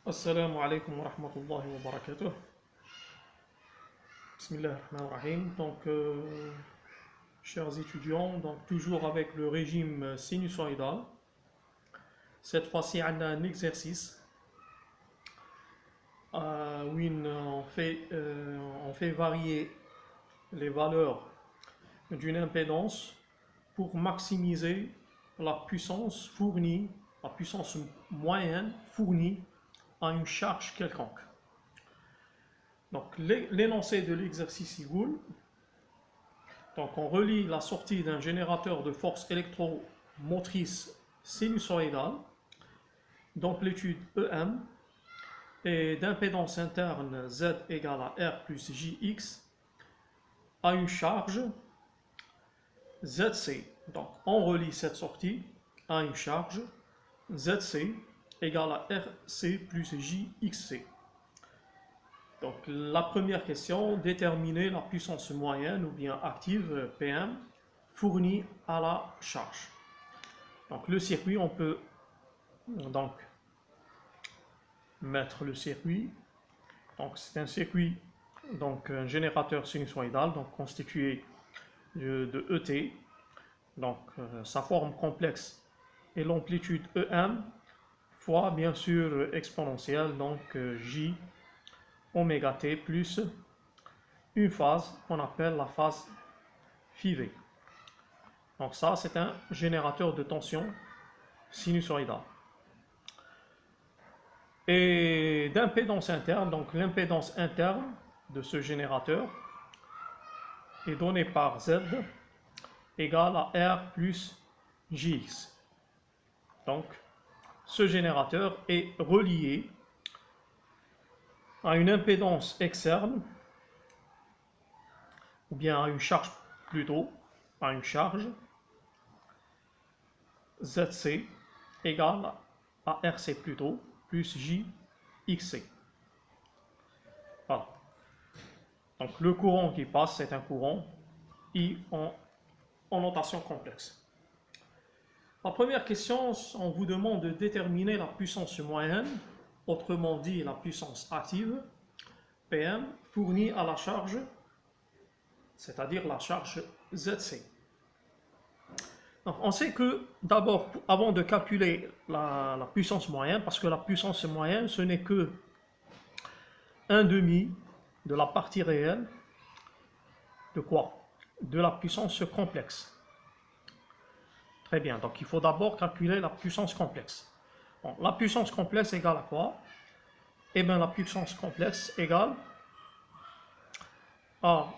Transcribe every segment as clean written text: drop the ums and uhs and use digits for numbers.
Assalamu alaikum wa rahmatullahi wa barakatuh. Bismillah ar-Rahman ar-Rahim. Chers étudiants, donc toujours avec le régime sinusoïdal. Cette fois-ci, on a un exercice où on fait varier les valeurs d'une impédance pour maximiser la puissance fournie, la puissance moyenne fournie à une charge quelconque. Donc l'énoncé de l'exercice Igoul, donc on relie la sortie d'un générateur de force électromotrice sinusoïdale d'amplitude EM et d'impédance interne Z égale à R plus JX à une charge ZC. Donc on relie cette sortie à une charge ZC égale à RC plus JXC. Donc la première question, déterminer la puissance moyenne ou bien active PM fournie à la charge. Donc le circuit, on peut donc mettre le circuit. Donc c'est un circuit, donc un générateur sinusoïdal, donc constitué de ET. Donc sa forme complexe est l'amplitude EM fois bien sûr exponentielle, donc J oméga t plus une phase qu'on appelle la phase FIV. Donc ça, c'est un générateur de tension sinusoïdale. Et d'impédance interne, donc l'impédance interne de ce générateur est donnée par Z égale à R plus JX. Donc, ce générateur est relié à une impédance externe, ou bien à une charge plutôt, à une charge, ZC égale à RC plutôt, plus JXC. Voilà. Donc le courant qui passe, c'est un courant I en notation complexe. La première question, on vous demande de déterminer la puissance moyenne, autrement dit la puissance active, PM, fournie à la charge, c'est-à-dire la charge ZC. Donc on sait que d'abord, avant de calculer la puissance moyenne, parce que la puissance moyenne, ce n'est que 1/2 de la partie réelle de quoi? De la puissance complexe. Très bien, donc il faut d'abord calculer la puissance complexe. Bon, la puissance complexe égale à quoi? Eh bien, la puissance complexe égale à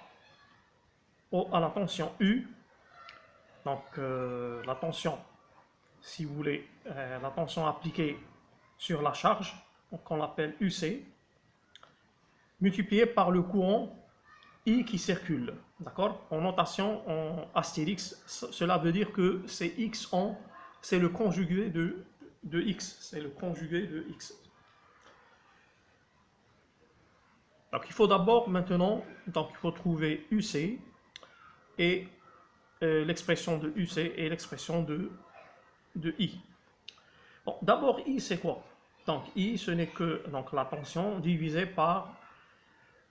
la tension U. Donc, la tension, si vous voulez, la tension appliquée sur la charge, qu'on appelle UC, multipliée par le courant I qui circule. D'accord? En notation, en astérix, cela veut dire que c'est X c'est le conjugué de X. C'est le conjugué de X. Donc il faut d'abord maintenant, donc il faut trouver UC et l'expression de UC et l'expression de I. Bon, d'abord I c'est quoi? Donc I ce n'est que donc, la tension divisée par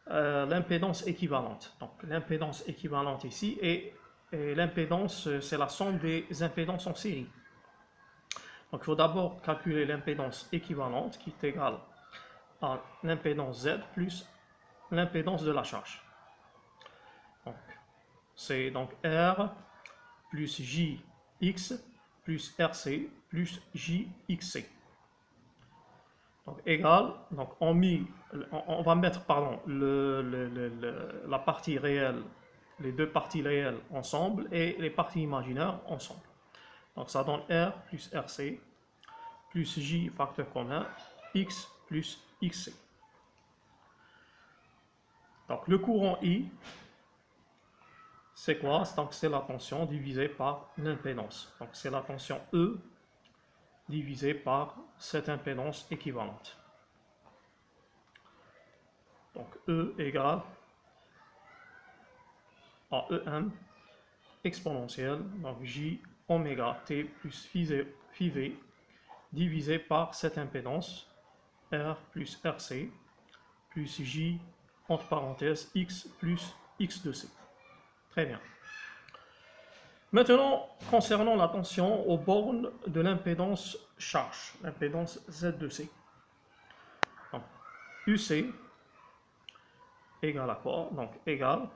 l'impédance équivalente. Donc l'impédance équivalente ici et l'impédance c'est la somme des impédances en série. Donc il faut d'abord calculer l'impédance équivalente qui est égale à l'impédance Z plus l'impédance de la charge. Donc, c'est donc R plus JX plus RC plus JXC. Donc égal, donc on va mettre la partie réelle, les deux parties réelles ensemble et les parties imaginaires ensemble. Donc ça donne R plus RC plus J facteur commun X plus XC. Donc le courant I, c'est quoi? Donc c'est la tension divisée par l'impédance. Donc c'est la tension E divisée par cette impédance équivalente. Donc E égale à EM exponentielle, donc J oméga T plus phi V divisé par cette impédance R plus RC plus J entre parenthèses X plus X de C. Très bien. Maintenant, concernant la tension aux bornes de l'impédance charge, l'impédance Z de C. Donc, UC égale à quoi? Donc, égale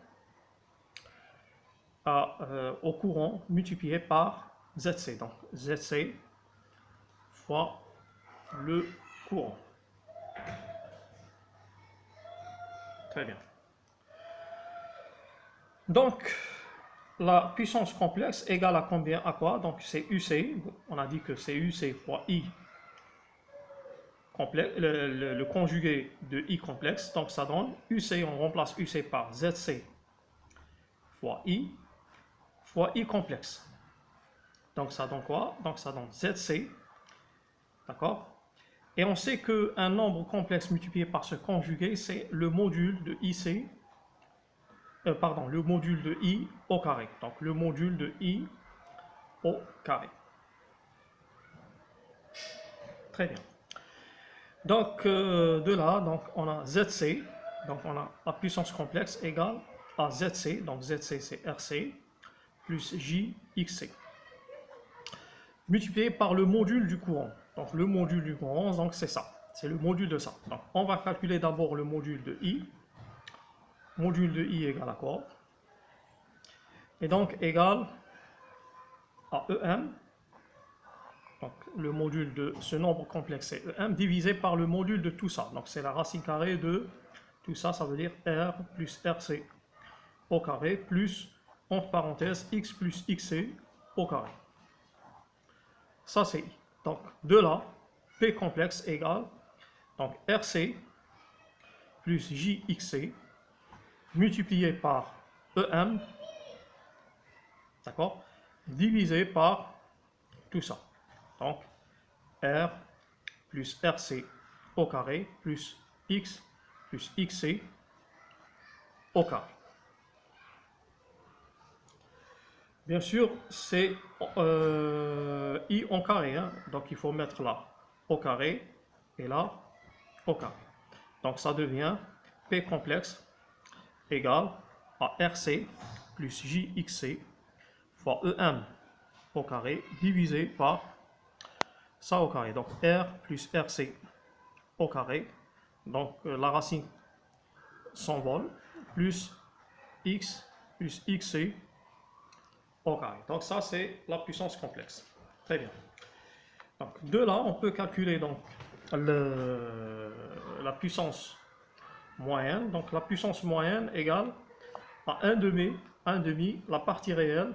au courant multiplié par ZC. Donc, ZC fois le courant. Très bien. Donc, la puissance complexe égale à combien? À quoi? Donc, c'est UC. On a dit que c'est UC fois I complexe, le conjugué de I complexe. Donc, ça donne UC, on remplace UC par ZC fois I complexe. Donc, ça donne quoi? Donc, ça donne ZC. D'accord? Et on sait qu'un nombre complexe multiplié par ce conjugué, c'est le module de IC, le module de I au carré. Donc, le module de I au carré. Très bien. Donc, de là, donc, on a ZC, donc on a la puissance complexe égale à ZC, donc ZC c'est RC, plus JXC, multiplié par le module du courant. Donc, le module du courant, donc c'est ça, c'est le module de ça. Donc, on va calculer d'abord le module de I. Module de I égale à quoi? Et donc, égale à EM. Donc, le module de ce nombre complexe, c'est EM, divisé par le module de tout ça. Donc, c'est la racine carrée de tout ça, ça veut dire R plus RC au carré, plus, entre parenthèses, X plus XC au carré. Ça, c'est I. Donc, de là, P complexe égale, donc, RC plus JXC, multiplié par EM, d'accord, divisé par tout ça. Donc, R plus RC au carré plus X plus XC au carré. Bien sûr, c'est I en carré, hein? Donc il faut mettre là au carré et là au carré. Donc ça devient P complexe égale à RC plus JXC fois EM au carré divisé par ça au carré. Donc R plus RC au carré. Donc la racine s'envole plus X plus XC au carré. Donc ça c'est la puissance complexe. Très bien. Donc de là on peut calculer donc la puissance moyenne. Donc la puissance moyenne égale à 1 demi la partie réelle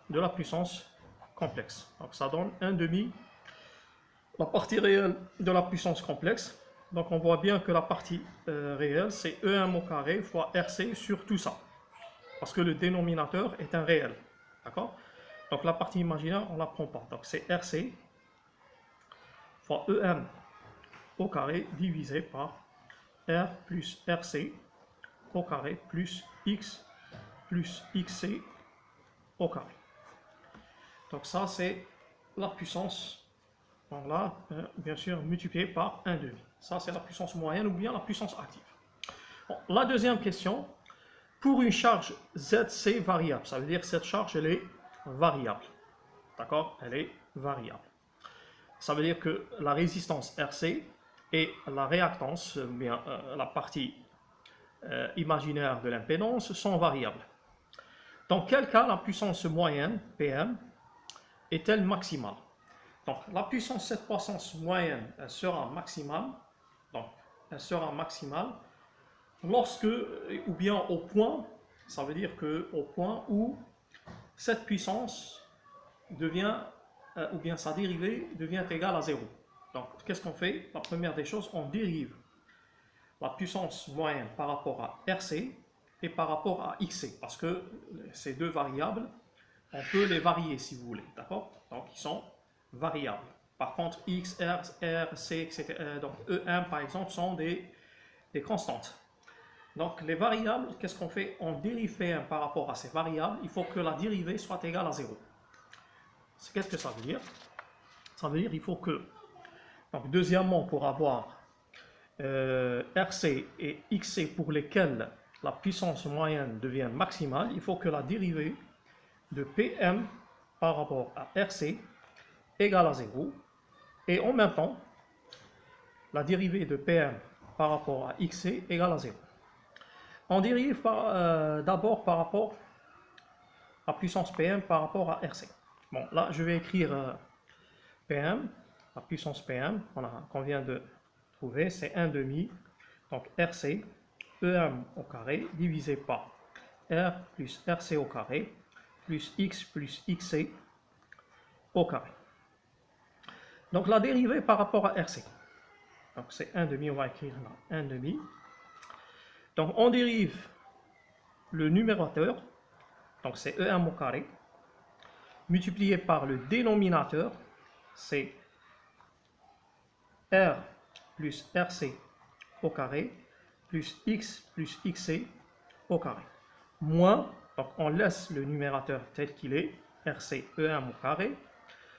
de la puissance complexe. Donc ça donne 1 demi la partie réelle de la puissance complexe. Donc on voit bien que la partie réelle c'est EM au carré fois RC sur tout ça. Parce que le dénominateur est un réel. D'accord? Donc la partie imaginaire, on ne la prend pas. Donc c'est RC fois EM au carré divisé par R plus RC au carré plus X plus XC au carré. Donc ça c'est la puissance, donc là, bien sûr, multiplié par 1 demi. Ça c'est la puissance moyenne ou bien la puissance active. Bon, la deuxième question, pour une charge ZC variable, ça veut dire que cette charge elle est variable. D'accord? Elle est variable. Ça veut dire que la résistance RC et la réactance, bien la partie imaginaire de l'impédance, sont variables. Dans quel cas la puissance moyenne, PM, est-elle maximale? Donc la puissance, cette puissance moyenne, elle sera maximale. Donc elle sera maximale lorsque, ou bien au point, ça veut dire que au point où cette puissance devient, ou bien sa dérivée devient égale à 0. Donc qu'est-ce qu'on fait? La première des choses, on dérive la puissance moyenne par rapport à RC et par rapport à XC, parce que ces deux variables, on peut les varier si vous voulez, d'accord? Donc ils sont variables. Par contre, X, R, C, etc., donc EM par exemple, sont des constantes. Donc les variables, qu'est-ce qu'on fait? On dérive PM par rapport à ces variables, il faut que la dérivée soit égale à 0. Qu'est-ce que ça veut dire? Ça veut dire qu'il faut que Donc, deuxièmement, pour avoir RC et XC pour lesquels la puissance moyenne devient maximale, il faut que la dérivée de PM par rapport à RC égale à 0. Et en même temps, la dérivée de PM par rapport à XC égale à 0. On dérive d'abord par rapport à puissance PM par rapport à RC. Bon, là, je vais écrire PM, la puissance PM qu'on vient de trouver, c'est 1 demi. Donc RC, EM au carré, divisé par R plus RC au carré, plus X plus XC au carré. Donc la dérivée par rapport à RC. Donc c'est 1 demi, on va écrire là, 1 demi. Donc on dérive le numérateur, donc c'est EM au carré, multiplié par le dénominateur, c'est R plus RC au carré, plus X plus XC au carré. Moins, donc on laisse le numérateur tel qu'il est, RC EM au carré,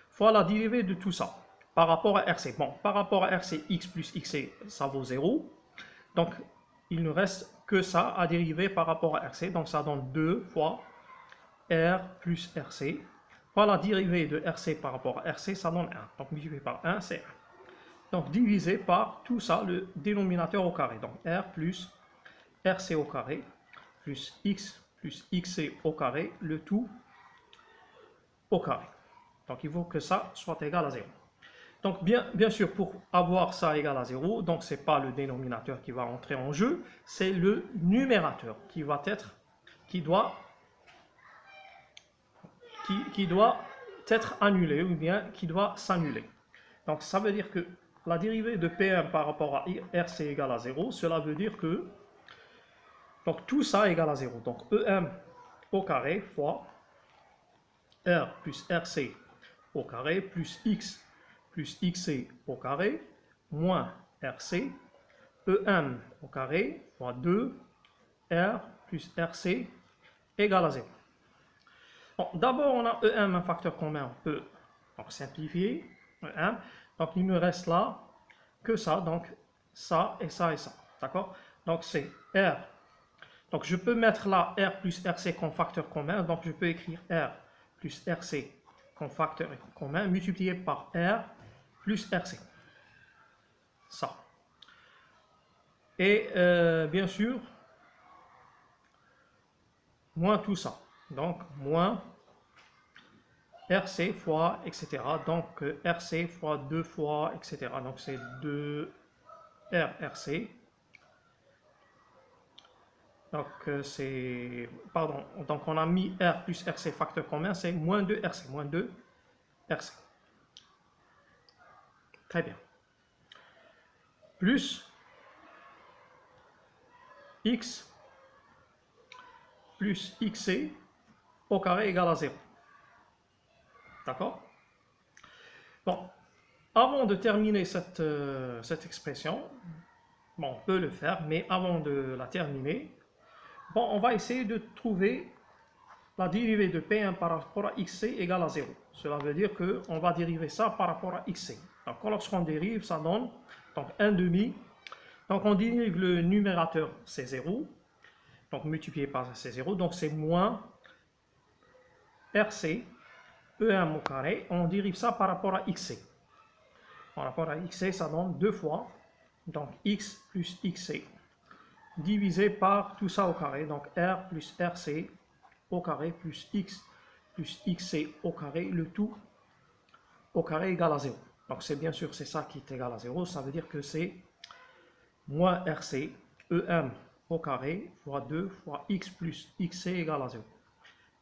fois la dérivée de tout ça, par rapport à RC. Bon, par rapport à RC, X plus XC, ça vaut 0. Donc, il ne reste que ça à dériver par rapport à RC. Donc, ça donne 2 fois R plus RC. Fois la dérivée de RC par rapport à RC, ça donne 1. Donc, multiplié par 1, c'est 1. Donc, divisé par tout ça, le dénominateur au carré. Donc, R plus RC au carré, plus X plus XC au carré, le tout au carré. Donc, il faut que ça soit égal à 0. Donc, bien sûr, pour avoir ça égal à 0, donc ce n'est pas le dénominateur qui va entrer en jeu, c'est le numérateur qui doit être annulé ou bien qui doit s'annuler. Donc, ça veut dire que la dérivée de PM par rapport à RC égale à 0, cela veut dire que donc, tout ça égale à 0. Donc, EM au carré fois R plus RC au carré plus X plus XC au carré, moins RC, EM au carré, fois 2, R plus RC égale à 0. Bon, d'abord, on a EM, un facteur commun, on peut donc, simplifier, EM. Donc, il me reste là que ça, donc ça et ça et ça, d'accord? Donc, c'est R. Donc, je peux mettre là R plus RC comme facteur commun, donc je peux écrire R plus RC comme facteur commun, multiplié par R plus RC. Ça. Et bien sûr, moins tout ça. Donc, moins RC fois, etc. Donc, RC fois 2 fois, etc. Donc, c'est 2 RRC. Donc, c'est... Pardon. Donc, on a mis R plus RC facteur commun, c'est moins 2 RC. Moins 2 RC. Très bien. Plus X plus XC au carré égale à 0. D'accord? Bon, avant de terminer cette expression, bon, on peut le faire, mais avant de la terminer, bon, on va essayer de trouver la dérivée de P1 par rapport à XC égale à 0. Cela veut dire qu'on va dériver ça par rapport à XC. Donc, lorsqu'on dérive, ça donne donc 1 demi. Donc, on dérive le numérateur, c'est 0. Donc, multiplié par c'est 0. Donc, c'est moins RC, EM au carré. On dérive ça par rapport à XC. Par rapport à XC, ça donne 2 fois. Donc, X plus XC divisé par tout ça au carré. Donc, R plus RC au carré plus X plus XC au carré. Le tout au carré égale à 0. Donc, c'est bien sûr, c'est ça qui est égal à 0. Ça veut dire que c'est moins RC, EM au carré, fois 2 fois X plus XC égale à 0.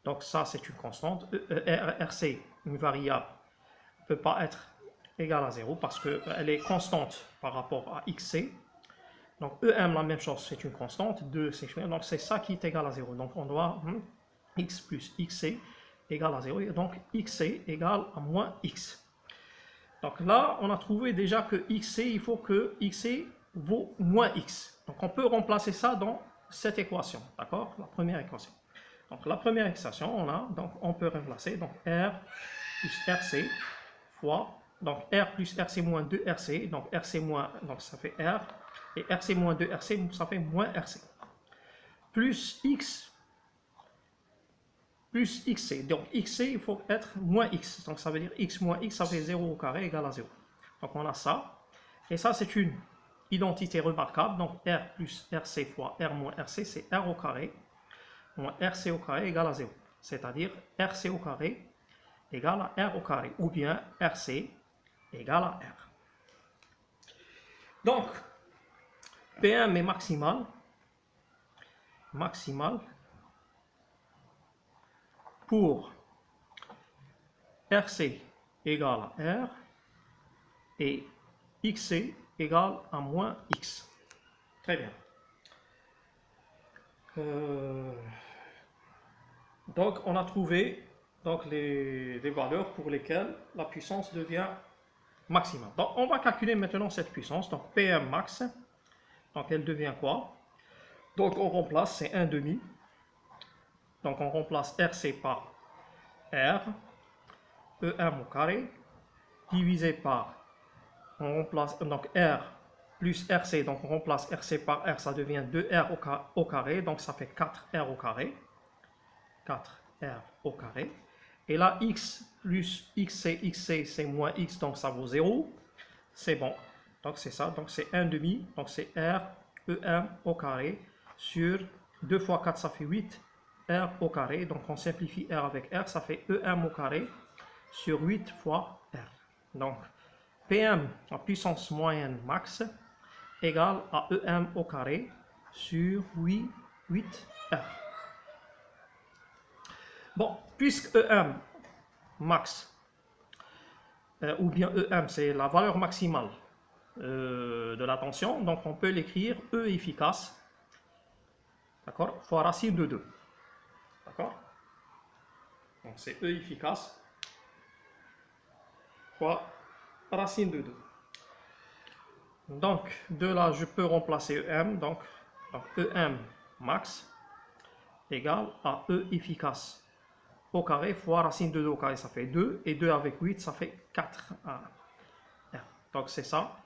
Donc, ça, c'est une constante. RC, une variable, ne peut pas être égale à 0 parce qu'elle est constante par rapport à XC. Donc, EM, la même chose, c'est une constante. 2, c'est donc c'est ça qui est égal à 0. Donc, on doit X plus XC égale à 0. Et donc, XC égale à moins X. Donc là, on a trouvé déjà que XC, il faut que XC vaut moins X. Donc, on peut remplacer ça dans cette équation. D'accord? La première équation. Donc, la première équation, donc, on peut remplacer donc R plus RC fois donc R plus RC moins 2RC, donc RC moins, donc ça fait R, et RC moins 2RC, ça fait moins RC, plus X, plus XC, donc XC, il faut être moins X, donc ça veut dire X moins X, ça fait 0 au carré égale à 0. Donc on a ça, et ça c'est une identité remarquable, donc R plus RC fois R moins RC, c'est R au carré, moins RC au carré égale à 0, c'est-à-dire RC au carré égale à R au carré, ou bien RC égale à R. Donc, P1 est maximal pour RC égale à R et XC égale à moins X. Très bien. Donc, on a trouvé donc, les valeurs pour lesquelles la puissance devient maximale. Donc, on va calculer maintenant cette puissance. Donc, P1 max, donc elle devient quoi? Donc, on remplace, c'est 1,5. Donc, on remplace RC par R, E1 au carré, divisé par, on remplace, donc R plus RC, donc on remplace RC par R, ça devient 2R au carré, donc ça fait 4R au carré. 4R au carré. Et là, X plus XC, c'est moins X, donc ça vaut 0. C'est bon. Donc c'est ça, donc c'est 1,5, donc c'est R, E1 au carré sur 2 fois 4, ça fait 8. R au carré, donc on simplifie R avec R, ça fait E1 au carré sur 8 fois R. Donc PM, la puissance moyenne max, égale à E1 au carré sur 8R. Bon, puisque EM max, ou bien EM, c'est la valeur maximale de la tension, donc on peut l'écrire E efficace, d'accord, fois racine de 2. D'accord? Donc c'est E efficace fois racine de 2. Donc de là, je peux remplacer EM, donc EM max égale à E efficace au carré fois racine de 2 au carré, ça fait 2, et 2 avec 8, ça fait 4. Donc c'est ça,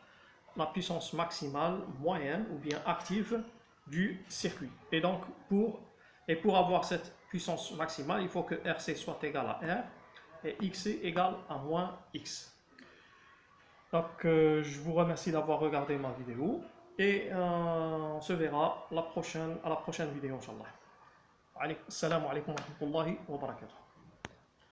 la puissance maximale moyenne ou bien active du circuit. Et donc pour avoir cette puissance maximale, il faut que RC soit égal à R et XC égale à moins X. Donc je vous remercie d'avoir regardé ma vidéo et on se verra à la prochaine vidéo, Inch'Allah. Assalamu alaikum wa rahmatullahi wa barakatuh.